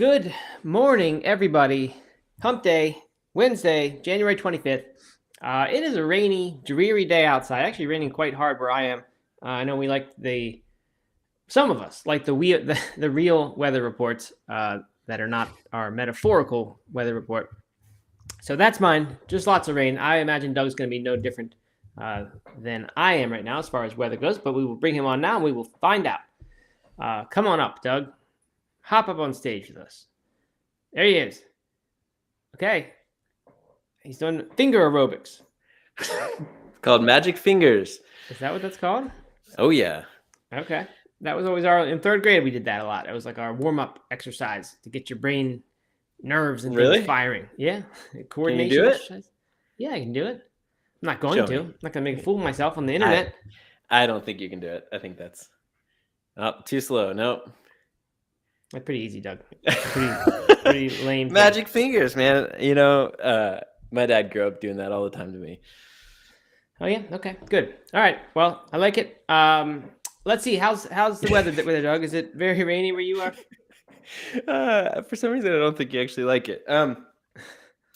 Good morning, everybody. Hump Day, Wednesday, January 25th. It is a rainy, dreary day outside. Actually, raining quite hard where I am. I know we like some of us like the real weather reports that are not our metaphorical weather report. So that's mine. Just lots of rain. I imagine Doug's going to be no different than I am right now as far as weather goes, but we will bring him on now and we will find out. Come on up, Doug. Hop up on stage with us. There he is. Okay. He's doing finger aerobics. It's called Magic Fingers. Is that what that's called? Oh, yeah. Okay. That was always in third grade, we did that a lot. It was like our warm-up exercise to get your brain nerves and things firing. Yeah. Coordination Can you do exercise. Yeah, I can do it. I'm not going to. I'm not going to make a fool of myself on the internet. I don't think you can do it. I think that's too slow. Nope. That's pretty easy, Doug. Pretty lame. Magic fingers, man. You know, my dad grew up doing that all the time to me. Oh yeah. Okay. Good. All right. Well, I like it. Let's see. How's the weather there, Doug? Is it very rainy where you are? For some reason, I don't think you actually like it.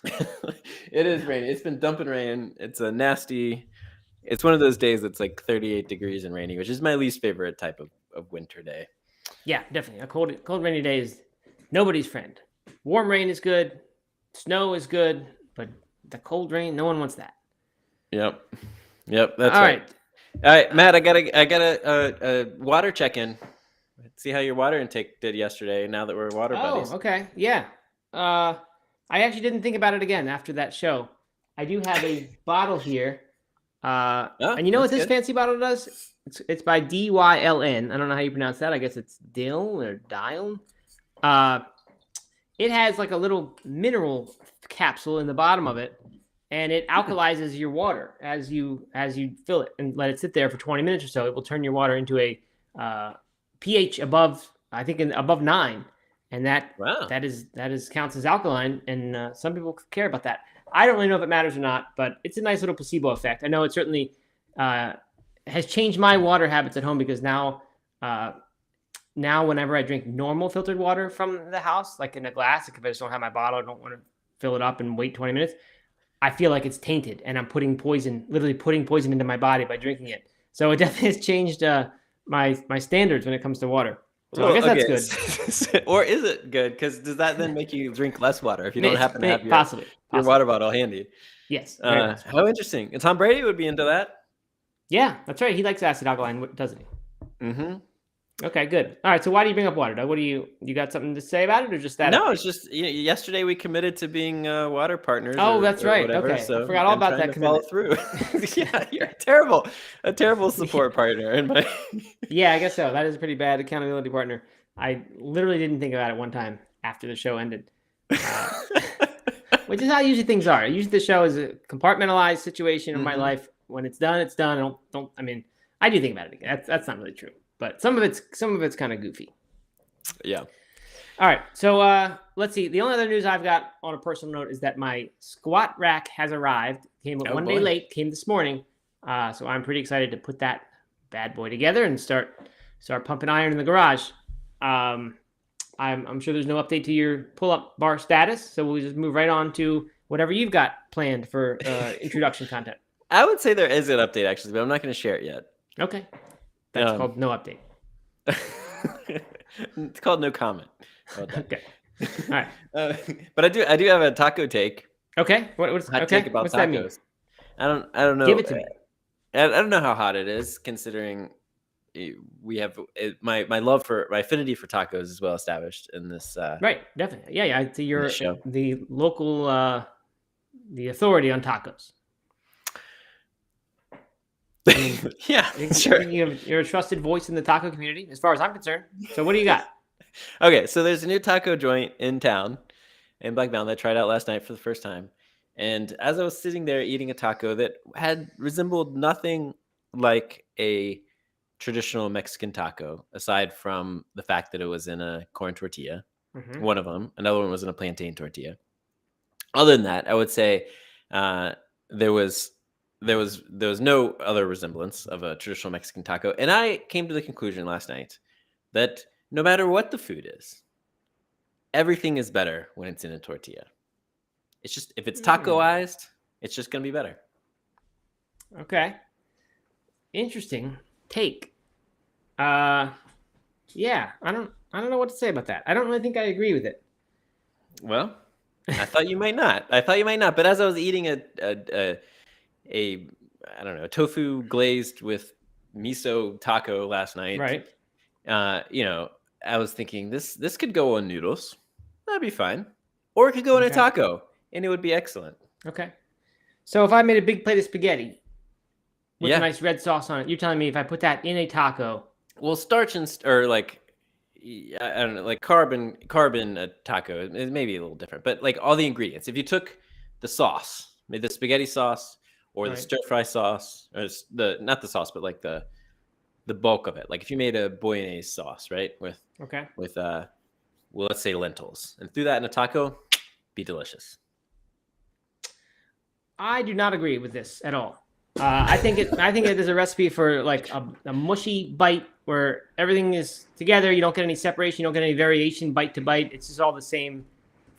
It is rainy. It's been dumping rain. It's a nasty. It's one of those days that's like 38 degrees and rainy, which is my least favorite type of winter day. Yeah, definitely. A cold rainy day is nobody's friend. Warm rain is good. Snow is good, but the cold rain, no one wants that. Yep. That's right. All right, Matt. I got a water check-in. See how your water intake did yesterday. Now that we're water buddies. Oh, okay. Yeah. I actually didn't think about it again after that show. I do have a bottle here. And you know what this fancy bottle does? It's by DYLN. I don't know how you pronounce that. I guess it's Dill or Dial. It has like a little mineral capsule in the bottom of it, and it alkalizes your water as you fill it and let it sit there for 20 minutes or so. It will turn your water into a pH above 9, and that counts as alkaline. And some people care about that. I don't really know if it matters or not, but it's a nice little placebo effect. I know it certainly has changed my water habits at home because now whenever I drink normal filtered water from the house, like in a glass, like if I just don't have my bottle, I don't want to fill it up and wait 20 minutes, I feel like it's tainted and I'm literally putting poison into my body by drinking it. So it definitely has changed my standards when it comes to water. So I guess that's good. Or is it good? Because does that then make you drink less water if you don't happen to have your water bottle handy? Yes. How interesting. And Tom Brady would be into that. Yeah, that's right. He likes acid alkaline, doesn't he? Mm-hmm. Okay, good. All right. So why do you bring up water, Doug? What do you got something to say about it, or just that? No, it's just yesterday we committed to being water partners. Oh, that's right. Whatever, okay, so I forgot all about that commitment. Follow through. Yeah, you're a terrible support partner. In my yeah, I guess so. That is a pretty bad accountability partner. I literally didn't think about it one time after the show ended, which is how usually things are. Usually the show is a compartmentalized situation of my life. When it's done, it's done. I do think about it again. That's not really true. But some of it's kind of goofy. Yeah. All right. So let's see. The only other news I've got on a personal note is that my squat rack has arrived. Came one day late. Came this morning. So I'm pretty excited to put that bad boy together and start pumping iron in the garage. I'm sure there's no update to your pull-up bar status. So we'll just move right on to whatever you've got planned for introduction content. I would say there is an update actually, but I'm not going to share it yet. Okay. That's called no update. It's called no comment. Okay. All right. But I do have a taco take. Okay. What's take about what's tacos? That mean? I don't know. Give it to me. I don't know how hot it is, considering we have my love for my affinity for tacos is well established in this. Right. Definitely. Yeah. So you're the local the authority on tacos. Yeah, sure. You're a trusted voice in the taco community, as far as I'm concerned. So what do you got? Okay, so there's a new taco joint in town, in Black Mountain, that I tried out last night for the first time. And as I was sitting there eating a taco that had resembled nothing like a traditional Mexican taco, aside from the fact that it was in a corn tortilla, one of them. Another one was in a plantain tortilla. Other than that, I would say there was no other resemblance of a traditional Mexican taco. And I came to the conclusion last night that no matter what the food is, everything is better when it's in a tortilla. It's just if it's tacoized, it's just gonna be better. Okay. Interesting take. Yeah, I don't know what to say about that. I don't really think I agree with it. Well, I thought you might not. But as I was eating a I don't know, tofu glazed with miso taco last night, Right. I was thinking this could go on noodles. That'd be fine. Or it could go in a Okay. taco and it would be excellent. Okay. So if I made a big plate of spaghetti with Yeah. a nice red sauce on it, you're telling me if I put that in a taco. Well, starch or like I don't know, like carbon taco is maybe a little different, but like all the ingredients. If you took the sauce, made the spaghetti sauce or the Right. stir fry sauce, or not the sauce, but like the bulk of it. Like if you made a bolognese sauce, right, with Okay. well, let's say lentils, and threw that in a taco, be delicious. I do not agree with this at all. I think it is a recipe for like a mushy bite where everything is together. You don't get any separation. You don't get any variation bite to bite. It's just all the same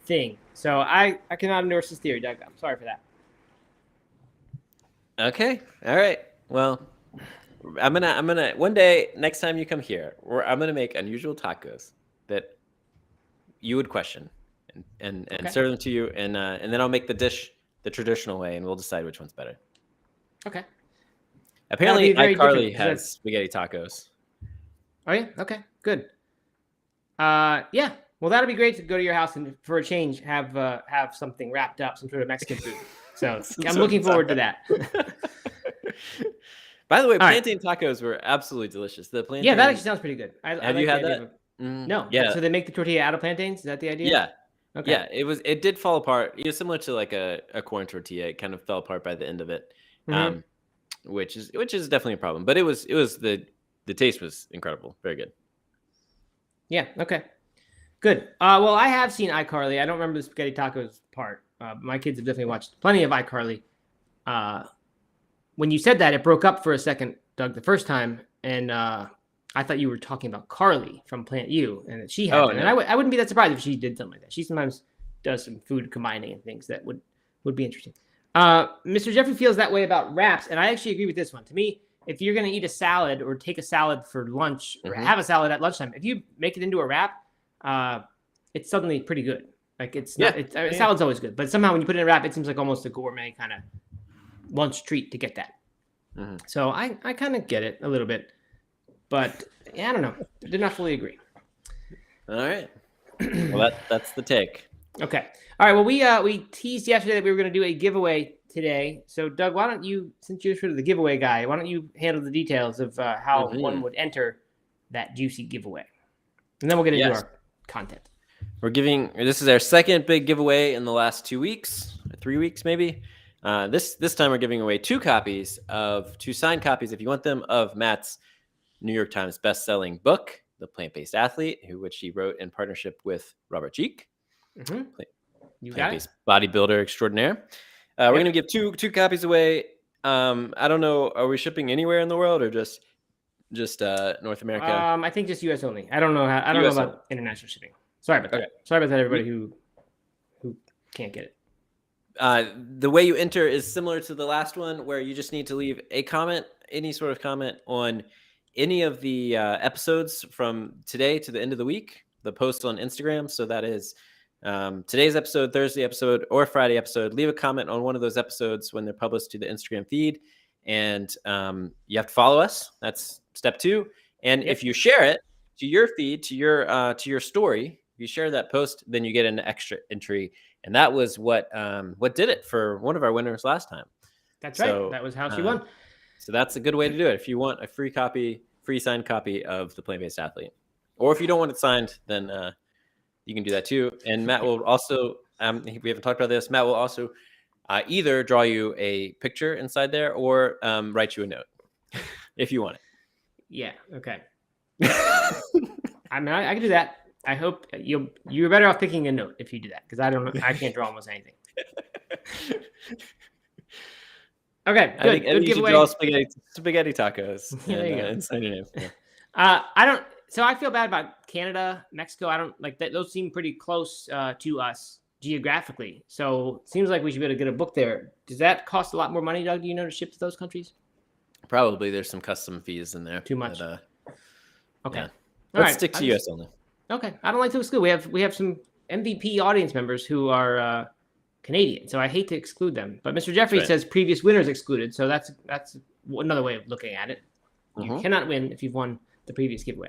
thing. So I cannot endorse this theory, Doug. I'm sorry for that. Okay. All right. Well, I'm gonna one day next time you come here, I'm gonna make unusual tacos that you would question and Okay. serve them to you, and then I'll make the dish the traditional way, and we'll decide which one's better. Okay. Apparently, very iCarly different, 'cause has spaghetti tacos. Oh yeah. Okay. Good. Yeah. Well, that'd be great to go to your house and for a change have something wrapped up, some sort of Mexican food. So I'm looking forward to that. By the way, All right. plantain tacos were absolutely delicious. The plantain. Yeah, that actually sounds pretty good. Have you had that? No. Yeah. So they make the tortilla out of plantains? Is that the idea? Yeah. Okay. Yeah. It did fall apart. It was similar to like a corn tortilla. It kind of fell apart by the end of it, Mhm. which is definitely a problem. But it was the taste was incredible. Very good. Yeah. Okay. Good. Well, I have seen iCarly. I don't remember the spaghetti tacos part. My kids have definitely watched plenty of iCarly. When you said that, it broke up for a second, Doug, the first time, and I thought you were talking about Carly from Plant U, and that she had Oh, them. no. And I wouldn't be that surprised if she did something like that. She sometimes does some food combining and things that would be interesting. Mr. Jeffrey feels that way about wraps, and I actually agree with this one. To me, if you're going to eat a salad or take a salad for lunch or have a salad at lunchtime, if you make it into a wrap, it's suddenly pretty good. Like it's not. Salad's always good, but somehow when you put it in a wrap, it seems like almost a gourmet kind of lunch treat to get that. Mm-hmm. So I kind of get it a little bit, but yeah, I don't know. Did not fully agree. All right. Well, that's the take. Okay. All right. Well, we teased yesterday that we were going to do a giveaway today. So Doug, why don't you, since you're sort of the giveaway guy, why don't you handle the details of how one would enter that juicy giveaway, and then we'll get into our content. This is our second big giveaway in the last 2 weeks, 3 weeks maybe. This time we're giving away two signed copies, if you want them, of Matt's New York Times best-selling book, The Plant-Based Athlete, which he wrote in partnership with Robert Cheek, plant-based bodybuilder extraordinaire. We're going to give two copies away. I don't know, are we shipping anywhere in the world or just North America? I think just US only. I don't know about international shipping. Sorry about that. Okay. Sorry about that, everybody who can't get it. The way you enter is similar to the last one, where you just need to leave a comment, any sort of comment on any of the episodes from today to the end of the week, the post on Instagram. So that is today's episode, Thursday episode, or Friday episode. Leave a comment on one of those episodes when they're published to the Instagram feed. And you have to follow us. That's step 2. And if you share it to your feed, to your story, if you share that post, then you get an extra entry. And that was what did it for one of our winners last time. That's right. That was how she won. So that's a good way to do it. If you want a free signed copy of The Plant-Based Athlete, or if you don't want it signed, then you can do that too. And Matt will also, we haven't talked about this, Matt will also either draw you a picture inside there or write you a note if you want it. Yeah. Okay. I mean, I can do that. I hope you're better off picking a note if you do that, because I can't draw almost anything. Okay, good. I think good you giveaway. should draw spaghetti tacos. There you go. And sign your name. Yeah. So I feel bad about Canada, Mexico. I don't like that. Those seem pretty close to us geographically. So it seems like we should be able to get a book there. Does that cost a lot more money, Doug? Do you know, to ship to those countries? Probably there's some custom fees in there. Too much. But, Okay. yeah. All Let's right. stick to US only. Okay. I don't like to exclude. We have some MVP audience members who are Canadian, so I hate to exclude them. But Mr. Jeffrey right. says previous winners excluded, so that's another way of looking at it. You Mhm. cannot win if you've won the previous giveaway.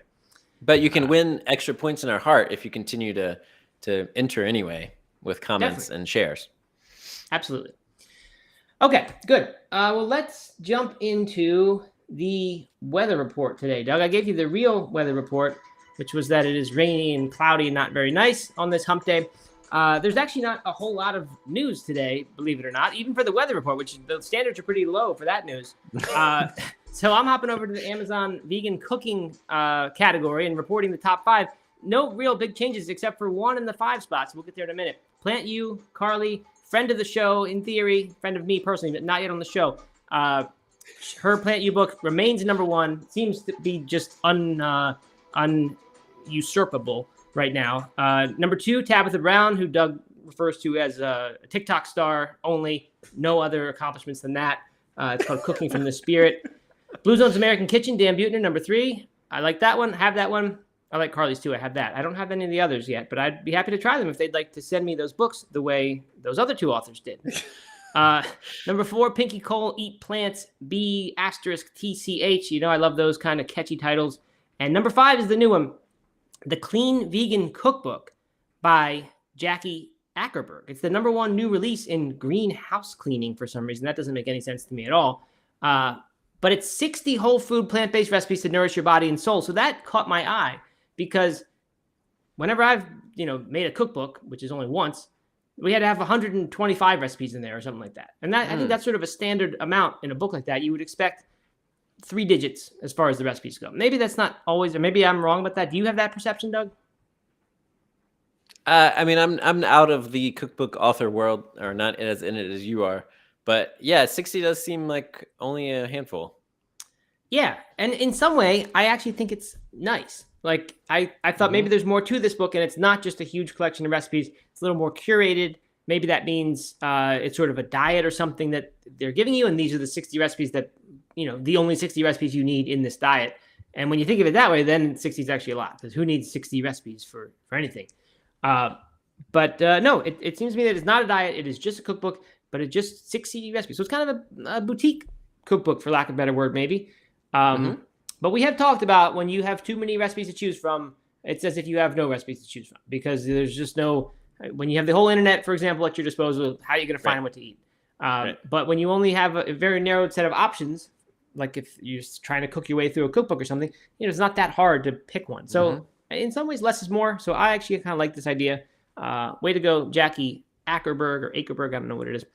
But you can win extra points in our heart if you continue to enter anyway with comments Definitely. and shares. Absolutely. Okay, good. Well, let's jump into the weather report today. Doug, I gave you the real weather report, which was that it is rainy and cloudy and not very nice on this hump day. There's actually not a whole lot of news today, believe it or not, even for the weather report, which the standards are pretty low for that news. So I'm hopping over to the Amazon vegan cooking category and reporting the top 5. No real big changes except for one in the 5 spots. We'll get there in a minute. Plant You, Carly, friend of the show, in theory, friend of me personally, but not yet on the show. Her Plant You book remains number 1. Seems to be just usurpable right now. Number 2, Tabitha Brown, who Doug refers to as a TikTok star only. No other accomplishments than that. It's called Cooking from the Spirit. Blue Zone's American Kitchen, Dan Buettner, number 3. I like that one. Have that one. I like Carly's too. I have that. I don't have any of the others yet, but I'd be happy to try them if they'd like to send me those books the way those other 2 authors did. Number 4, Pinky Cole, Eat Plants, B asterisk TCH. You know, I love those kind of catchy titles. And number 5 is the new one, The Clean Vegan Cookbook by Jackie Ackerberg. It's the number 1 new release in greenhouse cleaning for some reason. That doesn't make any sense to me at all. But it's 60 whole food, plant-based recipes to nourish your body and soul. So that caught my eye because whenever I've, made a cookbook, which is only once, we had to have 125 recipes in there or something like that. And that I think that's sort of a standard amount in a book like that. You would expect 3 digits as far as the recipes go. Maybe that's not always, or maybe I'm wrong about that. Do you have that perception, Doug? I mean, I'm out of the cookbook author world, or not as in it as you are. But yeah, 60 does seem like only a handful. Yeah, and in some way, I actually think it's nice. Like, I thought maybe there's more to this book, and it's not just a huge collection of recipes. It's a little more curated. Maybe that means it's sort of a diet or something that they're giving you, and these are the 60 recipes that, the only 60 recipes you need in this diet. And when you think of it that way, then 60 is actually a lot, because who needs 60 recipes for anything? But no, it seems to me that it's not a diet. It is just a cookbook, but it's just 60 recipes. So it's kind of a boutique cookbook, for lack of a better word, maybe. But we have talked about when you have too many recipes to choose from, it's as if you have no recipes to choose from, because there's just no, when you have the whole internet, for example, at your disposal, how are you going to find what to eat? But when you only have a very narrowed set of options, like if you're trying to cook your way through a cookbook or something, it's not that hard to pick one. So in some ways, less is more. So I actually kind of like this idea. Way to go, Jackie Ackerberg or Akerberg. I don't know what it is.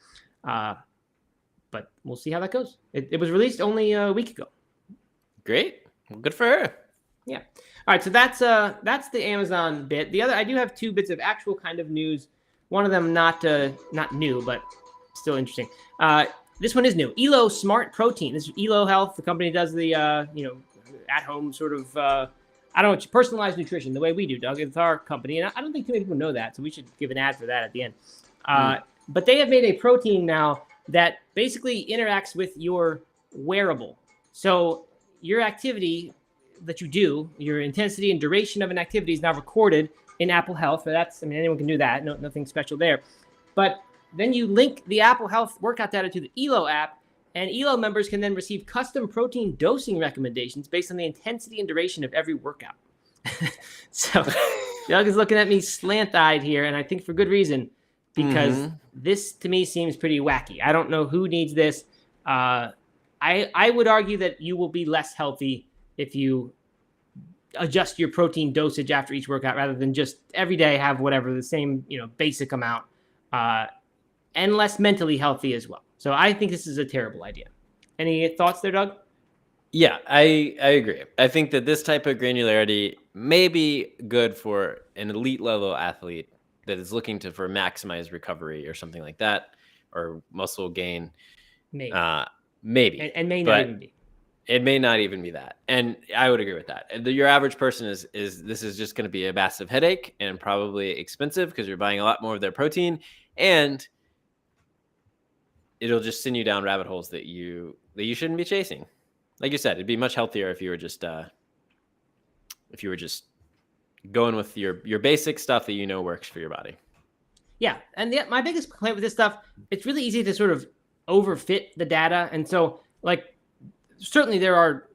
But we'll see how that goes. It was released only a week ago. Great. Well, good for her. Yeah. All right. So that's the Amazon bit. The other, I do have 2 bits of actual kind of news. One of them not new, but still interesting. This one is new. Elo Smart Protein. This is Elo Health. The company does the at home sort of I don't know, personalized nutrition the way we do, Doug. It's our company, and I don't think too many people know that, so we should give an ad for that at the end. But they have made a protein now that basically interacts with your wearable. So your activity that you do, your intensity and duration of an activity is now recorded in Apple Health. Anyone can do that. No, nothing special there. But then you link the Apple Health workout data to the Elo app, and Elo members can then receive custom protein dosing recommendations based on the intensity and duration of every workout. So Doug is looking at me slant-eyed here, and I think for good reason, because this to me seems pretty wacky. I don't know who needs this. I would argue that you will be less healthy if you adjust your protein dosage after each workout rather than just every day have whatever the same basic amount, and less mentally healthy as well. So I think this is a terrible idea. Any thoughts there, Doug? Yeah, I agree. I think that this type of granularity may be good for an elite level athlete that is looking for maximize recovery or something like that, or muscle gain. Maybe. Maybe. And may not even be. It may not even be that. And I would agree with that. Your average person is this is just going to be a massive headache and probably expensive because you're buying a lot more of their protein, and it'll just send you down rabbit holes that you shouldn't be chasing. Like you said, it'd be much healthier if you were just going with your basic stuff that you know works for your body. Yeah, and my biggest complaint with this stuff, it's really easy to sort of overfit the data, and so like certainly there are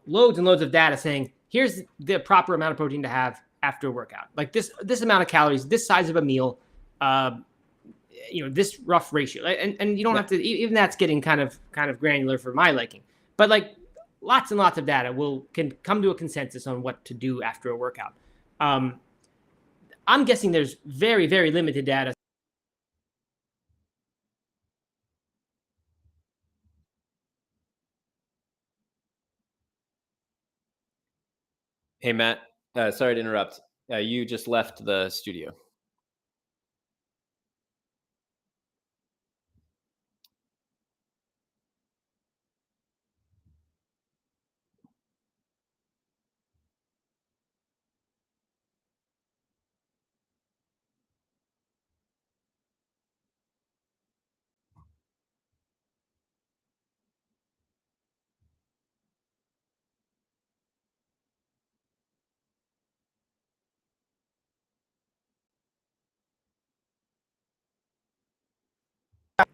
loads and loads of data saying here's the proper amount of protein to have after a workout, like this amount of calories, this size of a meal, this rough ratio, and you don't have to, even that's getting kind of granular for my liking, but like lots and lots of data can come to a consensus on what to do after a workout. I'm guessing there's very, very limited data. Hey, Matt, sorry to interrupt. You just left the studio.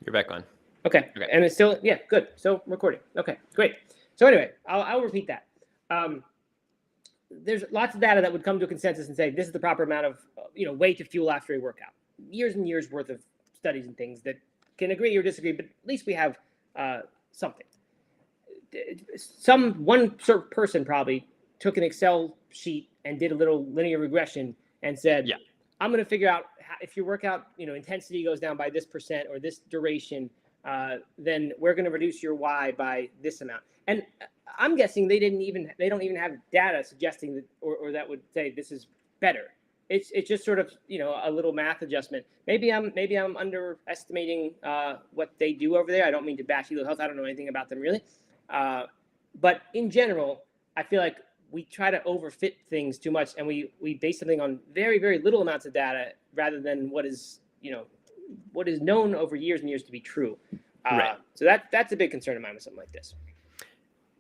You're back on. Okay. And it's still, yeah, good. So recording. Okay, great. So anyway, I'll repeat that. There's lots of data that would come to a consensus and say this is the proper amount of weight to fuel after a workout. Years and years worth of studies and things that can agree or disagree, but at least we have something. One person probably took an Excel sheet and did a little linear regression and said, yeah, I'm going to figure out if your workout intensity goes down by this percent or this duration, then we're going to reduce your Y by this amount. And I'm guessing they don't even have data suggesting that or that would say this is better. It's just sort of a little math adjustment. Maybe I'm underestimating what they do over there. I don't mean to bash Elo Health. I don't know anything about them really, but in general, I feel like we try to overfit things too much, and we base something on very, very little amounts of data rather than what is known over years and years to be true. Right. So that's a big concern of mine with something like this.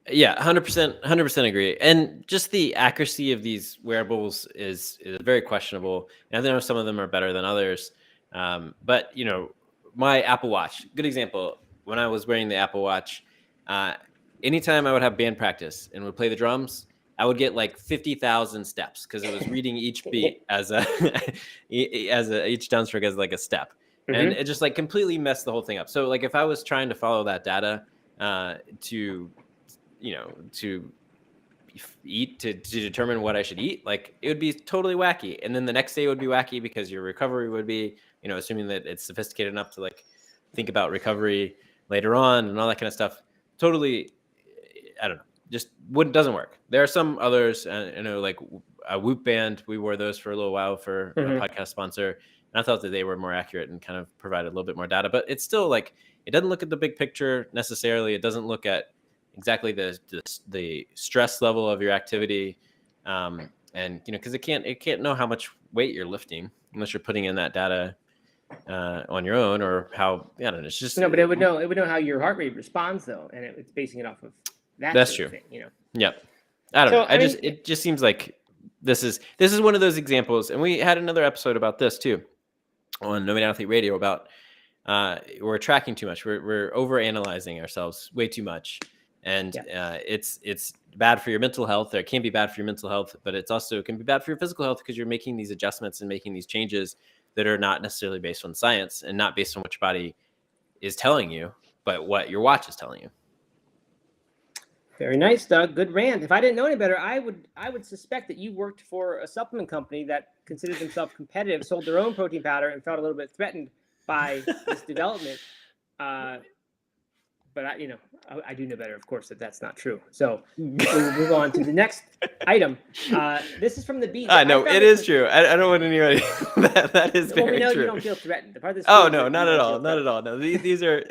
Yeah, 100% agree. And just the accuracy of these wearables is very questionable. And I know some of them are better than others. But my Apple Watch, good example. When I was wearing the Apple Watch, anytime I would have band practice and would play the drums, I would get like 50,000 steps because it was reading each beat as each downstroke as like a step. Mm-hmm. And it just like completely messed the whole thing up. So like if I was trying to follow that data to eat to determine what I should eat, like it would be totally wacky. And then the next day would be wacky because your recovery would be, assuming that it's sophisticated enough to like think about recovery later on and all that kind of stuff. Totally, I don't know. Just doesn't work. There are some others, like a Whoop band. We wore those for a little while for a podcast sponsor, and I thought that they were more accurate and kind of provided a little bit more data. But it's still like it doesn't look at the big picture necessarily. It doesn't look at exactly the stress level of your activity, and because it can't know how much weight you're lifting unless you're putting in that data on your own, or how I don't know. It's just no, but it would know how your heart rate responds though, and it's basing it off of. That's true. Thing, Yep. I don't know. It just seems like this is one of those examples, and we had another episode about this too on No Main Athlete Radio about we're tracking too much. We're over analyzing ourselves way too much, and it's bad for your mental health. It can be bad for your mental health, but it can be bad for your physical health because you're making these adjustments and making these changes that are not necessarily based on science and not based on what your body is telling you, but what your watch is telling you. Very nice, Doug. Good rant. If I didn't know any better, I would suspect that you worked for a supplement company that considered themselves competitive, sold their own protein powder, and felt a little bit threatened by this development. But I do know better, of course, that that's not true. So we'll move on to the next item. This is from the Beat. No, it is true. I don't want anybody. that is very true. We know you don't feel threatened. The part no, not at all. Not at all. No, these are.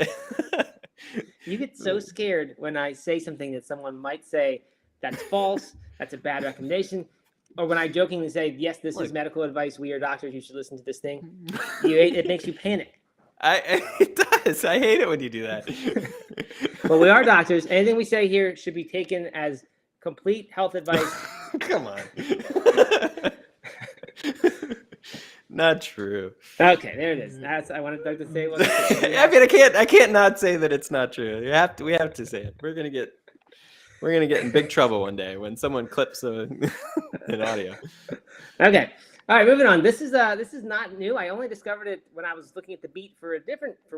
You get so scared when I say something that someone might say that's false, that's a bad recommendation, or when I jokingly say, yes, this is Look. medical advice, we are doctors, you should listen to this thing. It makes you panic. It does. I hate it when you do that. Well, we are doctors. Anything we say here should be taken as complete health advice. Come on. Not true. Okay, there it is. That's I wanted Doug to say. What I mean, I can't not say that it's not true. We have to say it. We're gonna get in big trouble one day when someone clips an audio. Okay. All right, moving on. This is not new. I only discovered it when I was looking at the Beat for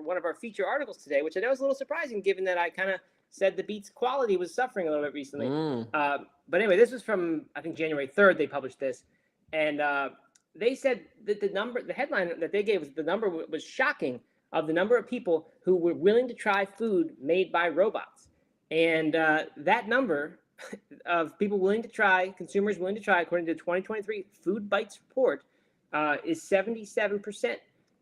one of our feature articles today, which I know is a little surprising given that I kind of said the Beat's quality was suffering a little bit recently. But anyway, this was from I think January 3rd. They published this, and they said that the headline that they gave was the number was shocking of the number of people who were willing to try food made by robots, and that number of people willing to try, consumers willing to try, according to the 2023 Food Bites report, is 77%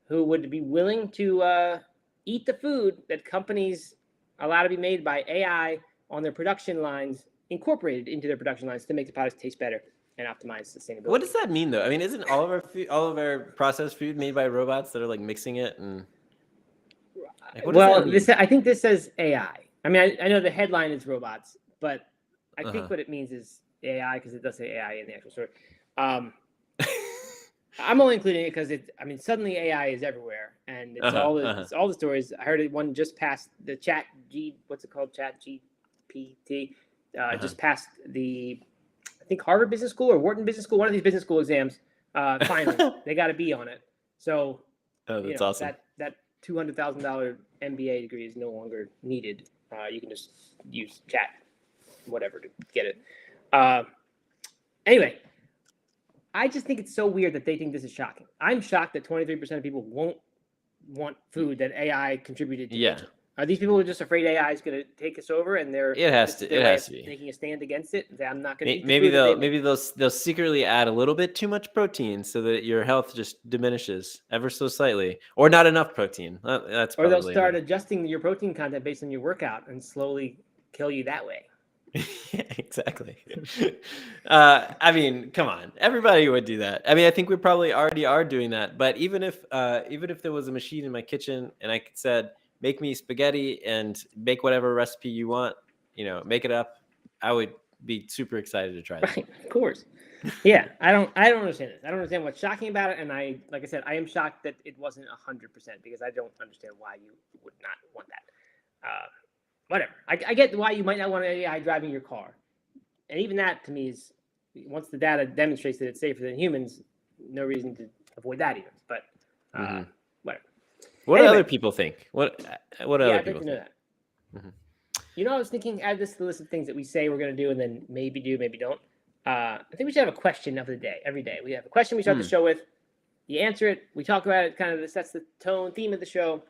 who would be willing to eat the food that companies allow to be made by AI on their production lines, incorporated into their production lines to make the products taste better and optimize sustainability. What does that mean, though? I mean, isn't all of our processed food made by robots that are like mixing it and? Like, well, I think this says AI. I mean, I know the headline is robots, but I think what it means is AI because it does say AI in the actual story. I'm only including it because suddenly AI is everywhere, and it's it's all the stories. I heard one just passed the Chat GPT. Just passed the, I think Harvard Business School or Wharton Business School, one of these business school exams. Finally, they got a B on it. So, that's awesome. That $200,000 MBA degree is no longer needed. You can just use Chat, whatever, to get it. Anyway, I just think it's so weird that they think this is shocking. I'm shocked that 23% of people won't want food that AI contributed to. Yeah. Are these people just afraid AI is going to take us over, and it has to be taking a stand against it? And say, I'm not going to eat maybe they'll secretly add a little bit too much protein so that your health just diminishes ever so slightly, or not enough protein. That's or they'll start adjusting your protein content based on your workout and slowly kill you that way. Yeah, exactly. I mean, come on, everybody would do that. I mean, I think we probably already are doing that. But even if there was a machine in my kitchen and I said, make me spaghetti and make whatever recipe you want, make it up, I would be super excited to try that. Right, of course. Yeah, I don't understand this. I don't understand what's shocking about it, and like I said, I am shocked that it wasn't 100% because I don't understand why you would not want that. Whatever. I get why you might not want AI driving your car, and even that to me is, once the data demonstrates that it's safer than humans, no reason to avoid that even. But whatever. What do other people think? What other people think? That. Mm-hmm. I was thinking, add this to the list of things that we say we're going to do and then maybe do, maybe don't. I think we should have a question of the day every day. We have a question we start the show with. You answer it. We talk about it. Kind of sets the tone, theme of the show.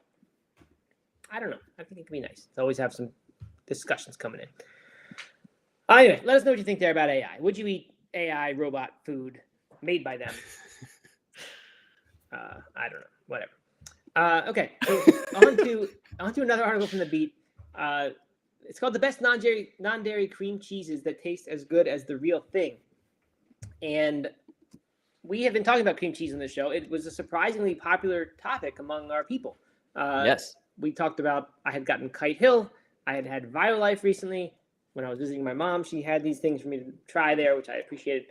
I don't know. I think it can be nice to always have some discussions coming in. Anyway, let us know what you think there about AI. Would you eat AI robot food made by them? I don't know. Whatever. Okay. So on to another article from the Beat. It's called "The Best Non-Dairy Cream Cheeses That Taste as Good as the Real Thing," and we have been talking about cream cheese on this show. It was a surprisingly popular topic among our people. Yes. We talked about, I had gotten Kite Hill. I had Violife recently. When I was visiting my mom, she had these things for me to try there, which I appreciated.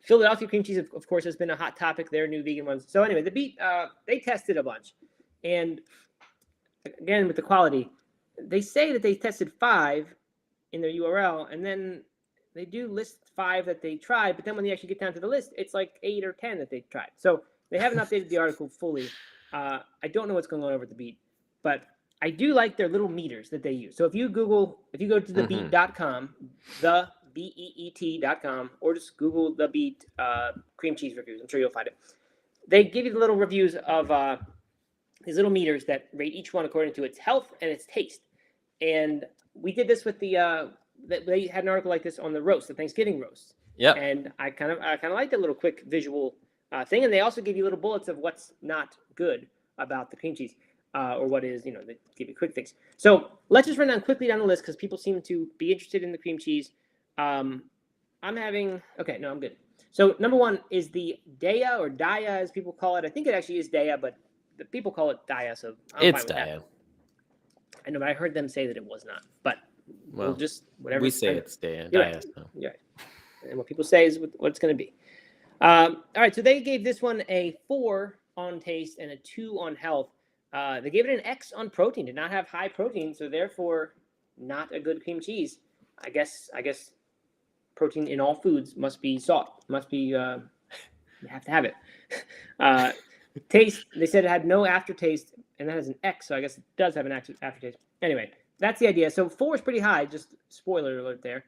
Philadelphia cream cheese, of course, has been a hot topic. Their new vegan ones. So anyway, the Beat, they tested a bunch. And again, with the quality, they say that they tested 5 in their URL, and then they do list 5 that they tried, but then when they actually get down to the list, it's like 8 or 10 that they tried. So they haven't updated the article fully. I don't know what's going on over at the Beat, but I do like their little meters that they use. So if you go to thebeat.com, the BEET.com, or just Google the Beat cream cheese reviews, I'm sure you'll find it. They give you the little reviews of these little meters that rate each one according to its health and its taste. And we did this with they had an article like this on the roast, the Thanksgiving roast. Yeah. And I kind of like that little quick visual thing. And they also give you little bullets of what's not good about the cream cheese. or what is, they give you quick things. So let's just run down quickly down the list because people seem to be interested in the cream cheese. I'm good. So number one is the Daya or Daya as people call it. I think it actually is Daya, but the people call it Daya, so I'm It's fine with that. Daya. I know, but I heard them say that it was not. But we'll just whatever. We say it's Daya. You're Daya. right. So. You're right. And what people say is what it's going to be. All right, so they gave this one a 4 on taste and a 2 on health. They gave it an X on protein. Did not have high protein, so therefore not a good cream cheese. I guess protein in all foods must be sought. Must be you have to have it. Taste. They said it had no aftertaste, and that has an X, so I guess it does have an aftertaste. Anyway, that's the idea. So 4 is pretty high. Just spoiler alert there.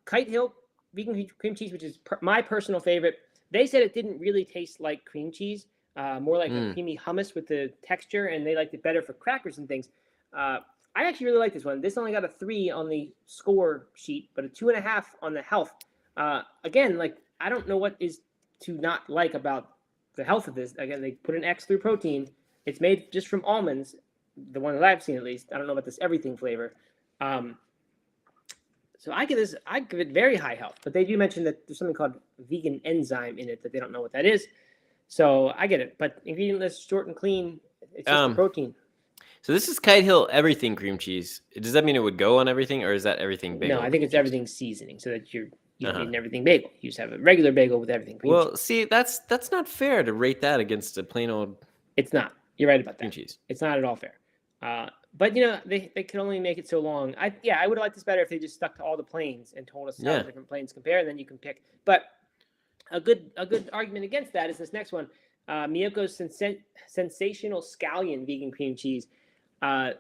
Kite Hill vegan cream cheese, which is my personal favorite. They said it didn't really taste like cream cheese, more like a creamy hummus with the texture, and they liked it better for crackers and things. I actually really like this one. This only got a 3 on the score sheet, but a 2.5 on the health. Again, like I don't know what is to not like about the health of this. Again, they put an X through protein. It's made just from almonds, the one that I've seen at least. I don't know about this everything flavor. So I give it very high health, but they do mention that there's something called vegan enzyme in it that they don't know what that is. So I get it, but ingredient list short and clean. It's just the protein. So this is Kite Hill everything cream cheese. Does that mean it would go on everything, or is that everything bagel? No, I think it's everything seasoning, so that you're eating everything bagel. You just have a regular bagel with everything cream cheese. See, that's not fair to rate that against a plain old. It's not. You're right about that. Cream cheese. It's not at all fair. But they can only make it so long. I would have liked this better if they just stuck to all the planes and told us how the different planes compare, and then you can pick. But a good argument against that is this next one, Miyoko's sensational scallion vegan cream cheese, and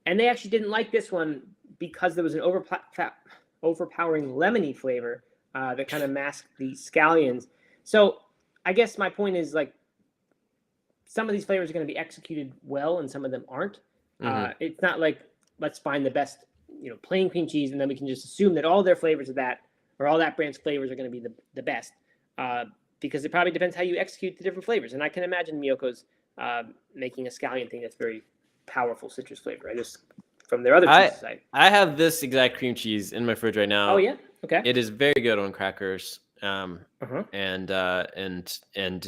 they actually didn't like this one because there was an overpowering lemony flavor that kind of masked the scallions. So I guess my point is like some of these flavors are going to be executed well, and some of them aren't. It's not like let's find the best, plain cream cheese, and then we can just assume that all their flavors of that or all that brand's flavors are going to be the best, because it probably depends how you execute the different flavors. And I can imagine Miyoko's making a scallion thing that's very powerful citrus flavor. I just from their other cheeses. I have this exact cream cheese in my fridge right now. Oh yeah, okay. It is very good on crackers, and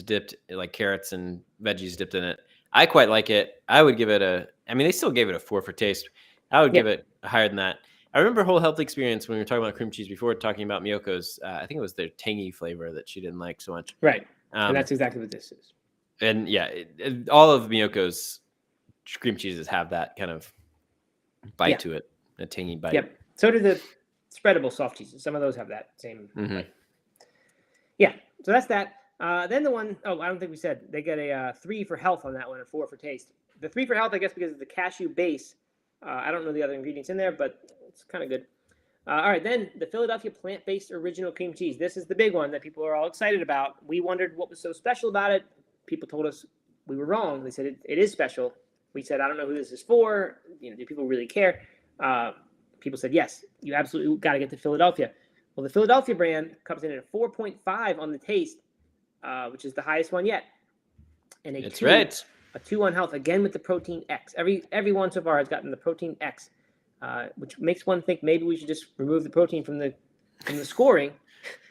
dipped like carrots and veggies dipped in it. I quite like it. I would give it they still gave it a 4 for taste. I would give it higher than that. I remember Whole Health Experience when we were talking about cream cheese before, talking about Miyoko's. I think it was their tangy flavor that she didn't like so much. Right. And that's exactly what this is. And all of Miyoko's cream cheeses have that kind of bite to it, a tangy bite. Yep. So do the spreadable soft cheeses. Some of those have that same bite. Yeah. So that's that. Then the one, I don't think we said, they get a 3 for health on that one, a 4 for taste. The 3 for health, I guess, because of the cashew base. I don't know the other ingredients in there, but it's kind of good. All right, then the Philadelphia plant-based original cream cheese. This is the big one that people are all excited about. We wondered what was so special about it. People told us we were wrong. They said it is special. We said, I don't know who this is for. Do people really care? People said, yes, you absolutely got to get to Philadelphia. Well, the Philadelphia brand comes in at a 4.5 on the taste, which is the highest one yet. And a 2 on health, again with the protein X. Every one so far has gotten the protein X, which makes one think maybe we should just remove the protein from the scoring,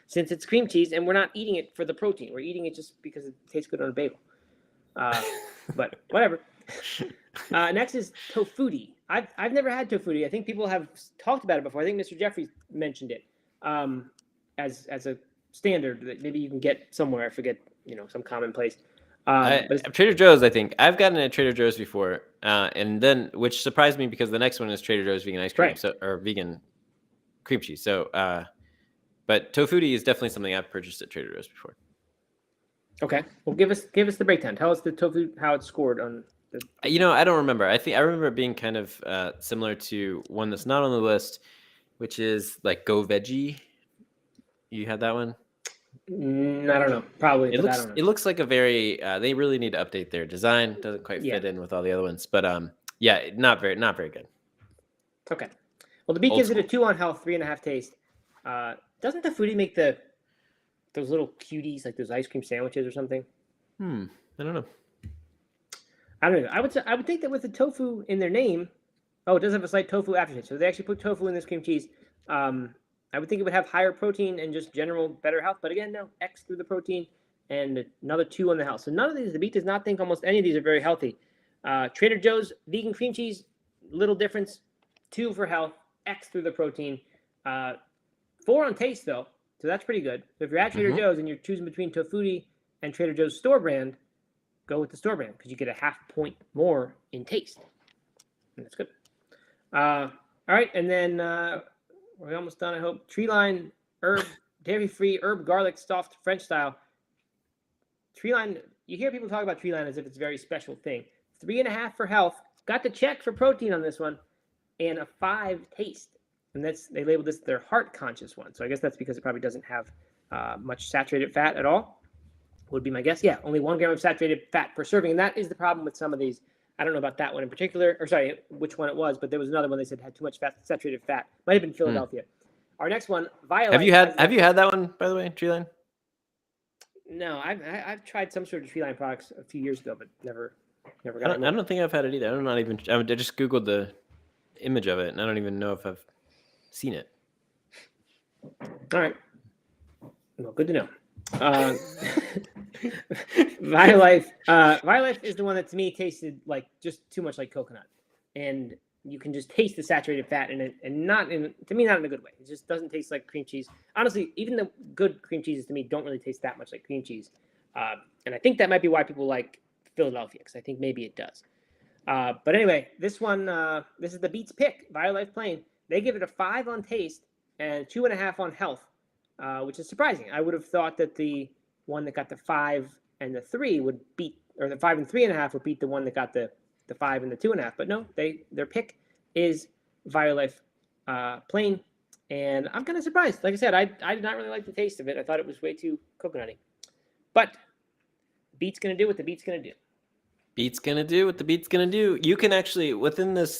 since it's cream cheese and we're not eating it for the protein. We're eating it just because it tastes good on a bagel. But whatever. Next is Tofuti. I've never had Tofuti. I think people have talked about it before. I think Mr. Jeffries mentioned it as a standard that maybe you can get somewhere. I forget, some common place. Trader Joe's, I think. I've gotten it at Trader Joe's before, and then which surprised me because the next one is Trader Joe's vegan ice cream, or vegan cream cheese. So, but Tofuti is definitely something I've purchased at Trader Joe's before. Okay, well, give us the breakdown. Tell us the tofu, how it's scored on the. I don't remember. I remember it being kind of similar to one that's not on the list, which is like Go Veggie. You had that one? I don't know. Probably. It looks like a very. They really need to update their design. Doesn't quite fit in with all the other ones, but not very good. Okay. Well, the Beat gives it a 2 on health, 3.5 taste. Doesn't the Foodie make those little cuties, like those ice cream sandwiches or something? I don't know. I don't know. I would think that with the tofu in their name, oh, it does have a slight tofu aftertaste. So they actually put tofu in this cream cheese. I would think it would have higher protein and just general better health. But again, no, X through the protein and another 2 on the health. So none of these, the beat does not think almost any of these are very healthy. Trader Joe's vegan cream cheese, little difference, 2 for health, X through the protein, 4 on taste though. So that's pretty good. So if you're at Trader Joe's and you're choosing between Tofutti and Trader Joe's store brand, go with the store brand because you get a half point more in taste. And that's good. All right, and then we're almost done, I hope. Treeline herb, dairy-free herb garlic stuffed French style. Treeline, you hear people talk about Treeline as if it's a very special thing. 3.5 for health. Got the check for protein on this one, and a 5 taste. And that's, they labeled this their heart conscious one. So I guess that's because it probably doesn't have much saturated fat at all. Would be my guess. Yeah, only 1 gram of saturated fat per serving. And that is the problem with some of these. I don't know about that one in particular, or sorry, which one it was, but there was another one they said had too much saturated fat. Might have been Philadelphia. Our next one, Violite. Have you had that one, by the way, Treeline? No, I've tried some sort of Treeline products a few years ago, but never got it. I don't think I've had it either. I just Googled the image of it, and I don't even know if I've seen it. All right. Well, good to know. Violife is the one that to me tasted like just too much like coconut, and you can just taste the saturated fat in it, and not in a good way. It just doesn't taste like cream cheese. Honestly, even the good cream cheeses to me don't really taste that much like cream cheese, and I think that might be why people like Philadelphia, because I think maybe it does. But anyway, this one, this is the Beats pick, Violife Plain. They give it a 5 on taste and 2.5 on health. Which is surprising. I would have thought that the one that got the 5 and the 3 would beat, or the 5 and 3.5 would beat the one that got the 5 and the 2.5. But no, their pick is Violife Plain, and I'm kind of surprised. Like I said, I did not really like the taste of it. I thought it was way too coconutty. But Beat's gonna do what the Beat's gonna do. Beat's gonna do what the Beat's gonna do. You can actually within this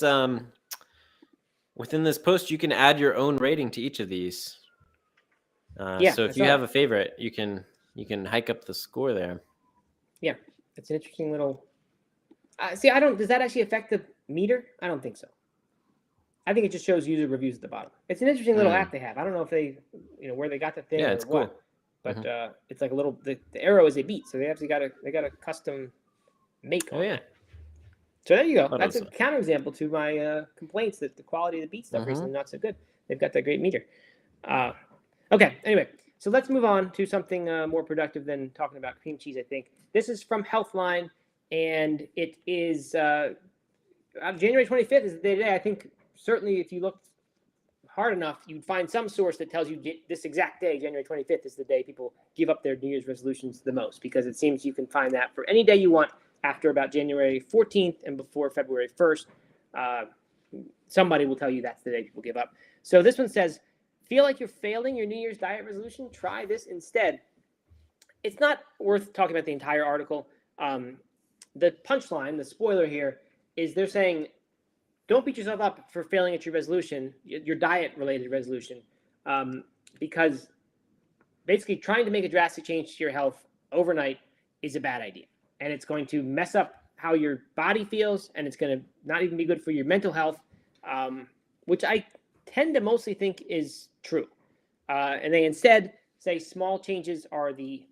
post, you can add your own rating to each of these. So if you have a favorite, you can hike up the score there. Yeah, it's an interesting little. See, does that actually affect the meter? I don't think so. I think it just shows user reviews at the bottom. It's an interesting little app they have. I don't know if they, where they got the thing. Yeah, it's cool. But it's like a little. The arrow is a beat, so they actually got a custom make. Oh yeah. So there you go. That's a counterexample to my complaints that the quality of the beat stuff recently not so good. They've got that great meter. Okay, anyway, so let's move on to something more productive than talking about cream cheese, I think. This is from Healthline, and it is January 25th is the day. I think certainly if you look hard enough, you'd find some source that tells you this exact day, January 25th, is the day people give up their New Year's resolutions the most, because it seems you can find that for any day you want after about January 14th and before February 1st. Somebody will tell you that's the day people give up. So this one says, feel like you're failing your New Year's diet resolution? Try this instead. It's not worth talking about the entire article. The punchline, the spoiler here, is they're saying, don't beat yourself up for failing at your resolution, your diet-related resolution, because basically trying to make a drastic change to your health overnight is a bad idea. And it's going to mess up how your body feels, and it's going to not even be good for your mental health, which I tend to mostly think is true. And they instead say small changes are the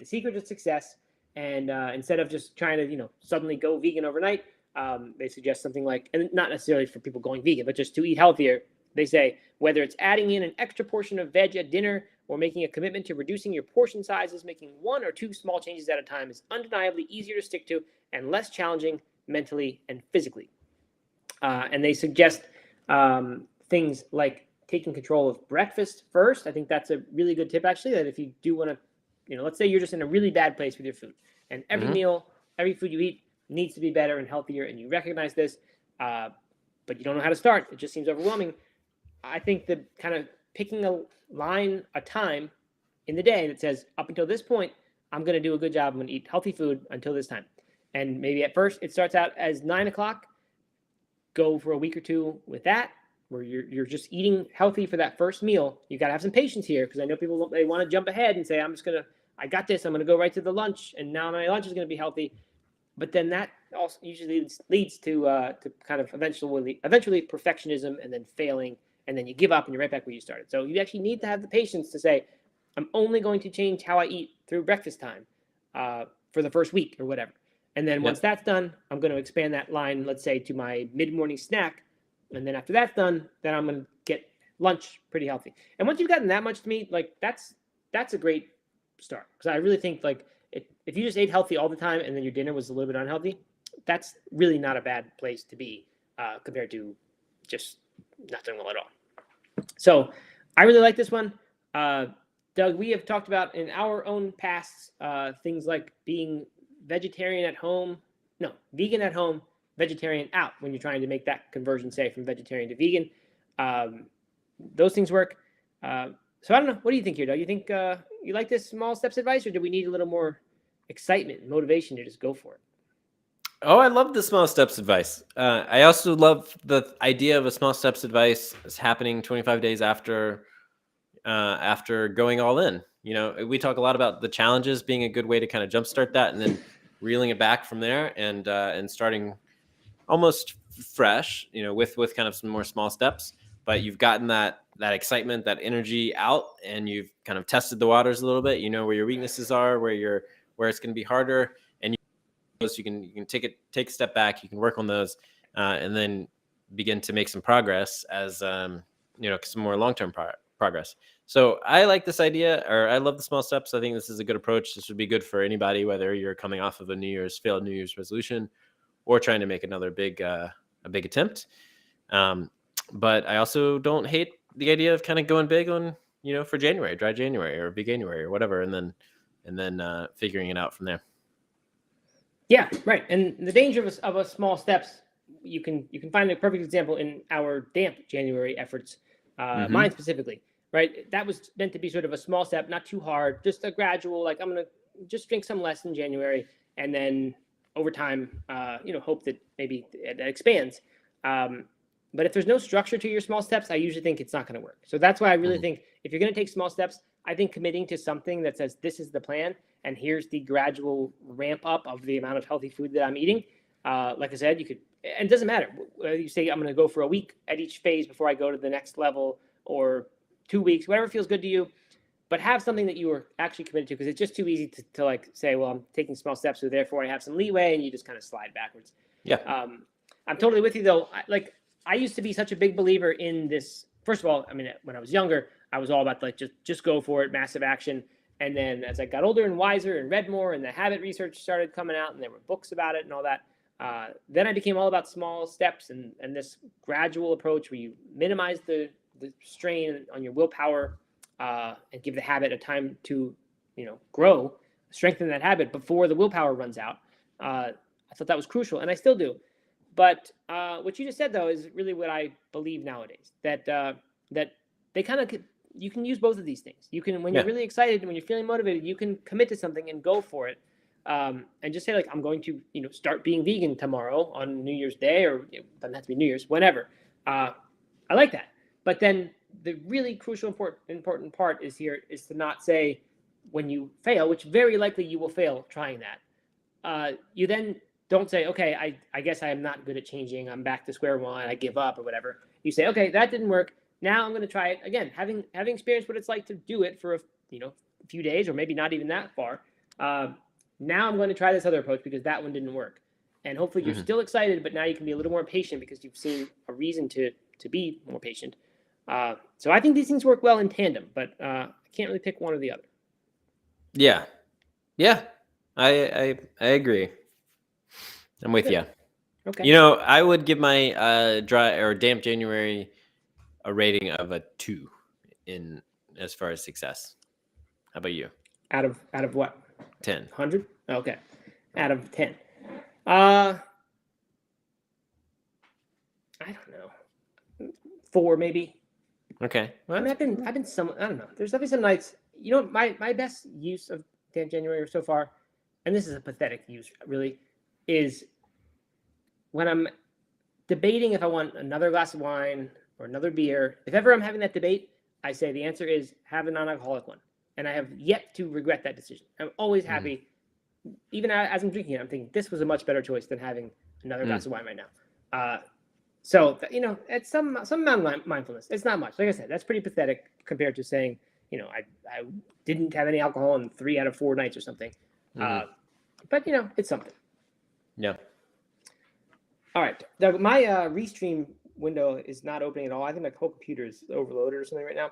secret to success. And instead of just trying to, suddenly go vegan overnight, they suggest something like, and not necessarily for people going vegan, but just to eat healthier. They say, whether it's adding in an extra portion of veg at dinner or making a commitment to reducing your portion sizes, making 1 or 2 small changes at a time is undeniably easier to stick to and less challenging mentally and physically. And they suggest things like taking control of breakfast first. I think that's a really good tip, actually, that if you do want to, let's say you're just in a really bad place with your food, and every meal, every food you eat needs to be better and healthier, and you recognize this, but you don't know how to start. It just seems overwhelming. I think that kind of picking a line, a time in the day that says, up until this point, I'm going to do a good job. I'm going to eat healthy food until this time. And maybe at first it starts out as 9 o'clock. Go for a week or 2 with that, where you're just eating healthy for that first meal. You got to have some patience here, because I know people, they want to jump ahead and say, I got this. I'm going to go right to the lunch, and now my lunch is going to be healthy. but then that also usually leads to kind of eventually perfectionism and then failing, and then you give up and you're right back where you started. So you actually need to have the patience to say, I'm only going to change how I eat through breakfast time for the first week or whatever. And then once that's done, I'm going to expand that line, let's say, to my mid-morning snack. And then after that's done, then I'm going to get lunch pretty healthy. And once you've gotten that much meat, like that's a great start. Because I really think like if you just ate healthy all the time and then your dinner was a little bit unhealthy, that's really not a bad place to be compared to just not doing well at all. So I really like this one. Doug, we have talked about in our own pasts things like being vegetarian at home, no, vegan at home, vegetarian out when you're trying to make that conversion, say, from vegetarian to vegan. Those things work. So I don't know. What do you think here, Doug? You think you like this small steps advice, or do we need a little more excitement and motivation to just go for it? Oh, I love the small steps advice. I also love the idea of a small steps advice is happening 25 days after going all in. You know, we talk a lot about the challenges being a good way to kind of jumpstart that, and then reeling it back from there, and starting almost fresh. You know, with kind of some more small steps. But you've gotten that excitement, that energy out, and you've kind of tested the waters a little bit. You know where your weaknesses are, where it's going to be harder, and you can take a step back. You can work on those, and then begin to make some progress as some more long-term progress. So I like this idea, or I love the small steps. I think this is a good approach. This would be good for anybody, whether you're coming off of a failed New Year's resolution or trying to make another big attempt. But I also don't hate the idea of kind of going big on, for January, dry January or big January or whatever, and then figuring it out from there. Yeah, right. And the danger of a small steps, you can find a perfect example in our damp January efforts, mine specifically, right? That was meant to be sort of a small step, not too hard, just a gradual, like I'm going to just drink some less in January, and then over time, hope that maybe that expands. But if there's no structure to your small steps, I usually think it's not going to work. So that's why I really think if you're going to take small steps, I think committing to something that says this is the plan and here's the gradual ramp up of the amount of healthy food that I'm eating. Like I said, you could, and it doesn't matter whether you say I'm going to go for a week at each phase before I go to the next level, or 2 weeks, whatever feels good to you. But have something that you are actually committed to, because it's just too easy to like say, well, I'm taking small steps, so therefore I have some leeway, and you just kind of slide backwards. Yeah. I'm totally with you though. I used to be such a big believer in this. First of all, I mean, when I was younger, I was all about like just go for it, massive action. And then as I got older and wiser and read more, and the habit research started coming out, and there were books about it and all that, then I became all about small steps and this gradual approach where you minimize the strain on your willpower and give the habit a time to grow, strengthen that habit before the willpower runs out. I thought that was crucial, and I still do. But what you just said, though, is really what I believe nowadays, that they kind of you can use both of these things. You can, when you're really excited and when you're feeling motivated, you can commit to something and go for it, and just say like, I'm going to start being vegan tomorrow on New Year's Day, or it doesn't have to be New Year's, whenever. I like that. But then the really crucial important part is to not say when you fail, which very likely you will fail trying that. You then don't say, okay, I guess I am not good at changing. I'm back to square one. I give up or whatever. You say, okay, that didn't work. Now I'm going to try it again. Having experienced what it's like to do it for a few days, or maybe not even that far. Now I'm going to try this other approach because that one didn't work. And hopefully you're still excited, but now you can be a little more patient because you've seen a reason to be more patient. So I think these things work well in tandem, but I can't really pick one or the other. Yeah. I agree. I'm with you. Okay. I would give my dry or damp January a rating of a 2 in as far as success. How about you? Out of what? 10. 100? Okay. Out of 10. I don't know. 4 maybe. Okay. Well, I mean, I've been some. I don't know. There's definitely some nights. My best use of damp January so far, and this is a pathetic use, really, is when I'm debating if I want another glass of wine or another beer. If ever I'm having that debate, I say the answer is have a non-alcoholic one. And I have yet to regret that decision. I'm always happy even as I'm drinking it, I'm thinking this was a much better choice than having another Mm. glass of wine right now. So it's some amount of mindfulness. It's not much. Like I said, that's pretty pathetic compared to saying, I didn't have any alcohol on 3 out of 4 nights or something. Mhm. But it's something. Yeah. All right, Doug, my Restream window is not opening at all. I think my whole computer is overloaded or something right now. All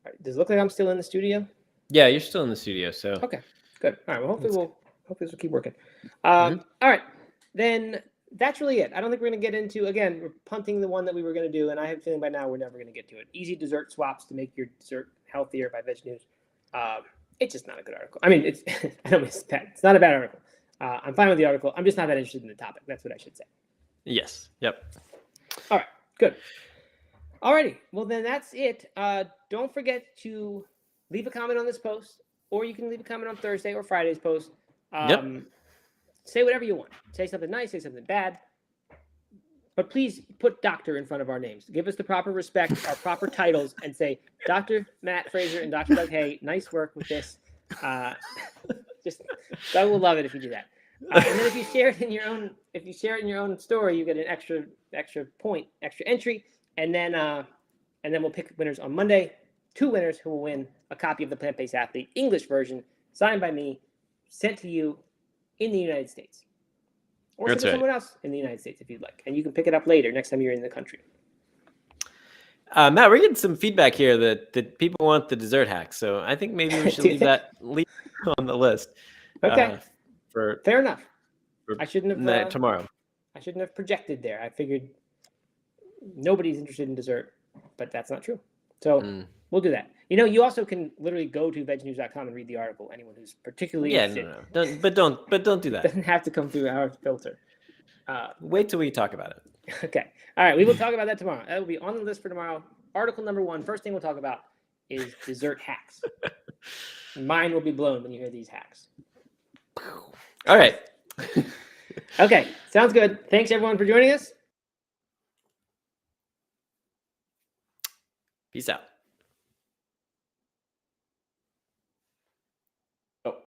right, does it look like I'm still in the studio? Yeah, you're still in the studio, so Okay, good. All right, well, hopefully this will keep working. Mhm. All right, then that's really it. I don't think we're going to get into, again, we're punting the one that we were going to do, and I have a feeling by now we're never going to get to it. Easy dessert swaps to make your dessert healthier by Veg News. It's just not a good article. I mean, it's I don't mean it's bad. It's not a bad article. I'm fine with the article. I'm just not that interested in the topic. That's what I should say. yes. Yep. All right, good. Alrighty, well then that's it. Don't forget to leave a comment on this post, or you can leave a comment on Thursday or Friday's post. Yep. Say whatever you want. Say something nice, say something bad. But please put doctor in front of our names. Give us the proper respect, our proper titles, and say Dr. Matt Fraser and Dr. Doug Hay, nice work with this. Just I will love it if you do that. And then if you share it in your own story, you get an extra point, extra entry, and then we'll pick winners on Monday. 2 winners who will win a copy of the Plant-Based Athlete English version, signed by me, sent to you in the United States, or sent to someone else in the United States if you'd like, and you can pick it up later next time you're in the country. Matt, we're getting some feedback here that people want the dessert hack, so I think maybe we should leave that on the list. Okay. Fair enough. I shouldn't have tomorrow. I shouldn't have projected there. I figured nobody's interested in dessert, but that's not true. So we'll do that. You also can literally go to vegnews.com and read the article. Anyone who's particularly interested. Don't do that. Doesn't have to come through our filter. Wait till we talk about it. Okay. All right. We will talk about that tomorrow. That will be on the list for tomorrow. Article number 1. First thing we'll talk about is dessert hacks. Mind will be blown when you hear these hacks. All right. Okay. Sounds good. Thanks everyone for joining us. Peace out.